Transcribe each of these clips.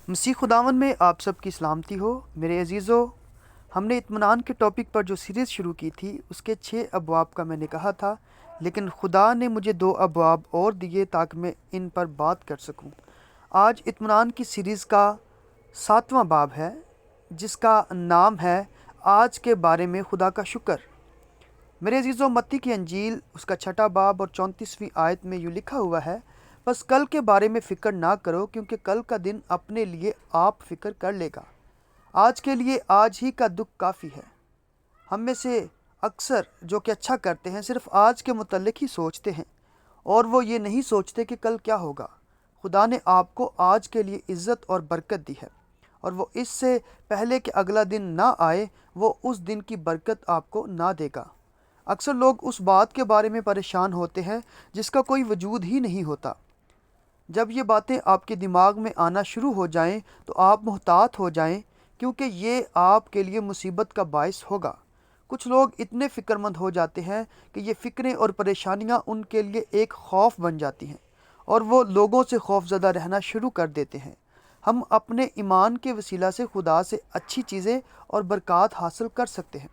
مسیح خداوند میں آپ سب کی سلامتی ہو میرے عزیزو۔ ہم نے اطمینان کے ٹاپک پر جو سیریز شروع کی تھی اس کے 6 ابواب کا میں نے کہا تھا، لیکن خدا نے مجھے 2 ابواب اور دیے تاکہ میں ان پر بات کر سکوں۔ آج اطمینان کی سیریز کا 7واں باب ہے جس کا نام ہے آج کے بارے میں خدا کا شکر۔ میرے عزیزو، متی کی انجیل اس کا 6 باب اور 34ویں آیت میں یوں لکھا ہوا ہے، بس کل کے بارے میں فکر نہ کرو کیونکہ کل کا دن اپنے لیے آپ فکر کر لے گا۔ آج کے لیے آج ہی کا دکھ کافی ہے۔ ہم میں سے اکثر جو کہ اچھا کرتے ہیں صرف آج کے متعلق ہی سوچتے ہیں اور وہ یہ نہیں سوچتے کہ کل کیا ہوگا۔ خدا نے آپ کو آج کے لیے عزت اور برکت دی ہے اور وہ اس سے پہلے کہ اگلا دن نہ آئے وہ اس دن کی برکت آپ کو نہ دے گا۔ اکثر لوگ اس بات کے بارے میں پریشان ہوتے ہیں جس کا کوئی وجود ہی نہیں ہوتا۔ جب یہ باتیں آپ کے دماغ میں آنا شروع ہو جائیں تو آپ محتاط ہو جائیں کیونکہ یہ آپ کے لیے مصیبت کا باعث ہوگا۔ کچھ لوگ اتنے فکر مند ہو جاتے ہیں کہ یہ فکریں اور پریشانیاں ان کے لیے ایک خوف بن جاتی ہیں اور وہ لوگوں سے خوف زدہ رہنا شروع کر دیتے ہیں۔ ہم اپنے ایمان کے وسیلہ سے خدا سے اچھی چیزیں اور برکات حاصل کر سکتے ہیں،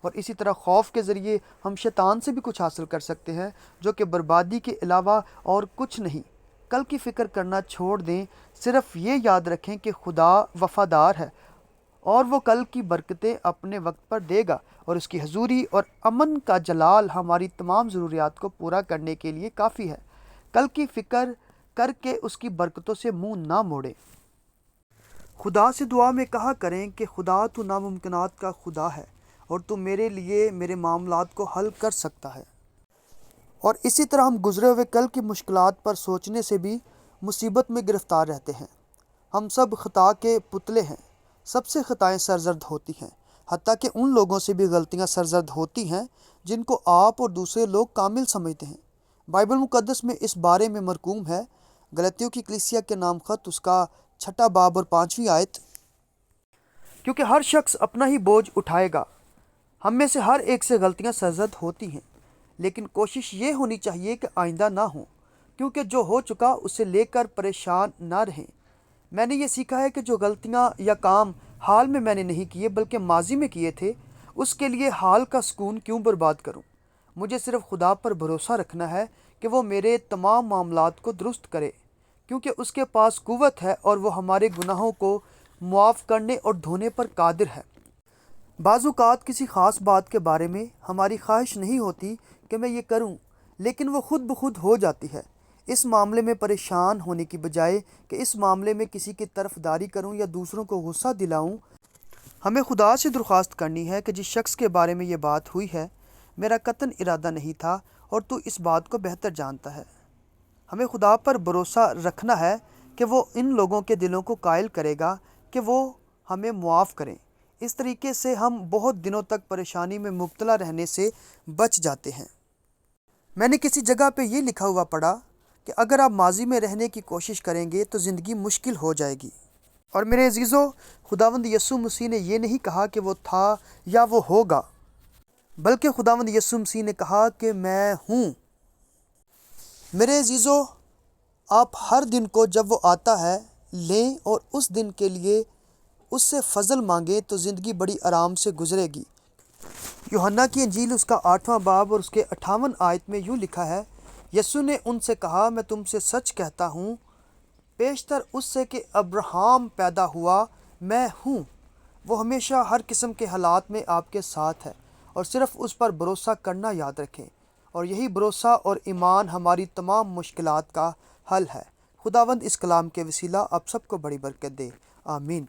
اور اسی طرح خوف کے ذریعے ہم شیطان سے بھی کچھ حاصل کر سکتے ہیں جو کہ بربادی کے علاوہ اور کچھ نہیں۔ کل کی فکر کرنا چھوڑ دیں، صرف یہ یاد رکھیں کہ خدا وفادار ہے اور وہ کل کی برکتیں اپنے وقت پر دے گا، اور اس کی حضوری اور امن کا جلال ہماری تمام ضروریات کو پورا کرنے کے لیے کافی ہے۔ کل کی فکر کر کے اس کی برکتوں سے منہ نہ موڑیں۔ خدا سے دعا میں کہا کریں کہ خدا تو ناممکنات کا خدا ہے اور تو میرے لیے میرے معاملات کو حل کر سکتا ہے۔ اور اسی طرح ہم گزرے ہوئے کل کی مشکلات پر سوچنے سے بھی مصیبت میں گرفتار رہتے ہیں۔ ہم سب خطا کے پتلے ہیں، سب سے خطائیں سرزد ہوتی ہیں، حتیٰ کہ ان لوگوں سے بھی غلطیاں سرزد ہوتی ہیں جن کو آپ اور دوسرے لوگ کامل سمجھتے ہیں۔ بائبل مقدس میں اس بارے میں مرقوم ہے۔ غلاطیوں کی کلیسیا کے نام خط اس کا 6 باب اور 5ویں آیت، کیونکہ ہر شخص اپنا ہی بوجھ اٹھائے گا۔ ہم میں سے ہر ایک سے غلطیاں سرزد ہوتی ہیں، لیکن کوشش یہ ہونی چاہیے کہ آئندہ نہ ہوں، کیونکہ جو ہو چکا اسے لے کر پریشان نہ رہیں۔ میں نے یہ سیکھا ہے کہ جو غلطیاں یا کام حال میں نے نہیں کیے بلکہ ماضی میں کیے تھے، اس کے لیے حال کا سکون کیوں برباد کروں۔ مجھے صرف خدا پر بھروسہ رکھنا ہے کہ وہ میرے تمام معاملات کو درست کرے، کیونکہ اس کے پاس قوت ہے اور وہ ہمارے گناہوں کو معاف کرنے اور دھونے پر قادر ہے۔ بعض اوقات کسی خاص بات کے بارے میں ہماری خواہش نہیں ہوتی کہ میں یہ کروں، لیکن وہ خود بخود ہو جاتی ہے۔ اس معاملے میں پریشان ہونے کی بجائے کہ اس معاملے میں کسی کی طرفداری کروں یا دوسروں کو غصہ دلاؤں، ہمیں خدا سے درخواست کرنی ہے کہ جس شخص کے بارے میں یہ بات ہوئی ہے، میرا قطعاً ارادہ نہیں تھا اور تو اس بات کو بہتر جانتا ہے۔ ہمیں خدا پر بھروسہ رکھنا ہے کہ وہ ان لوگوں کے دلوں کو قائل کرے گا کہ وہ ہمیں معاف کریں۔ اس طریقے سے ہم بہت دنوں تک پریشانی میں مبتلا رہنے سے بچ جاتے ہیں۔ میں نے کسی جگہ پہ یہ لکھا ہوا پڑھا کہ اگر آپ ماضی میں رہنے کی کوشش کریں گے تو زندگی مشکل ہو جائے گی۔ اور میرے عزیزو، خداوند یسوع مسیح نے یہ نہیں کہا کہ وہ تھا یا وہ ہوگا، بلکہ خداوند یسوع مسیح نے کہا کہ میں ہوں۔ میرے عزیزو، آپ ہر دن کو جب وہ آتا ہے لیں اور اس دن کے لیے اس سے فضل مانگیں تو زندگی بڑی آرام سے گزرے گی۔ یوحنا کی انجیل اس کا 8واں باب اور اس کے 58 آیت میں یوں لکھا ہے، یسوع نے ان سے کہا، میں تم سے سچ کہتا ہوں، پیشتر اس سے کہ ابراہیم پیدا ہوا میں ہوں۔ وہ ہمیشہ ہر قسم کے حالات میں آپ کے ساتھ ہے، اور صرف اس پر بھروسہ کرنا یاد رکھیں، اور یہی بھروسہ اور ایمان ہماری تمام مشکلات کا حل ہے۔ خداوند اس کلام کے وسیلہ آپ سب کو بڑی برکت دے، آمین۔